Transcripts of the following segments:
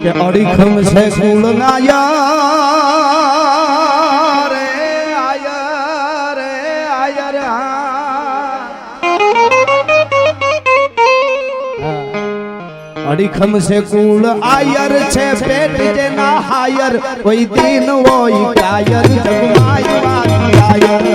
કે અડીખમ છે કુળ નાયા રે આયા રે આયા રે અડીખમ છે કુળ આયર છે પેટ જેના હાયર કોઈ દિન હોય કાયર જગમાય વાત આયર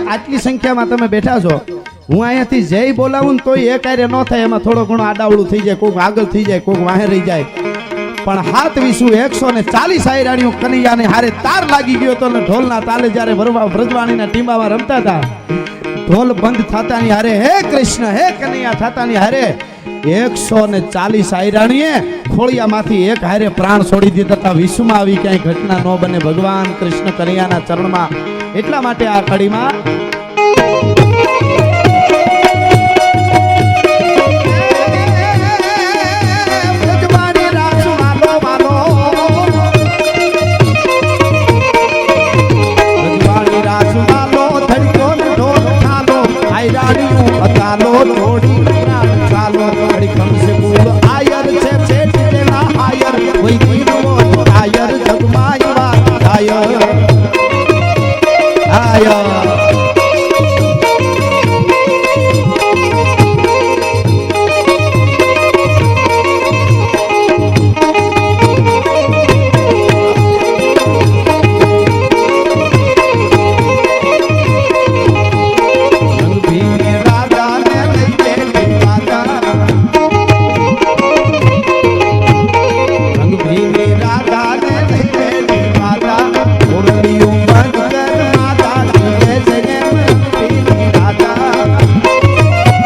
આટલી સંખ્યામાં તમે બેઠા છો હું અહીંયાથી જય બોલાવું તો એ કાર્ય ન થાય એમાં થોડો ઘણો આડાવડું થઈ જાય કોઈક આગળ થઈ જાય કોઈક વાહે રહી જાય પણ 140 આયરાણીઓ કનૈયાને હારે તાર લાગી ગયો તો ઢોલના તાલે જ્યારે વ્રજવાણીના ટીંબામાં રમતા હતા ઢોલ બંધ થતાની હારે હે કૃષ્ણ હે કનૈયા થતાની હારે 140 આયરાણીએ ખોળિયામાંથી એક હારે પ્રાણ છોડી દીધા હતા વિશ્વમાં આવી ક્યાંય ઘટના ન બને ભગવાન કૃષ્ણ કનૈયાના ચરણમાં એટલા માટે આ કડીમાં આયર છે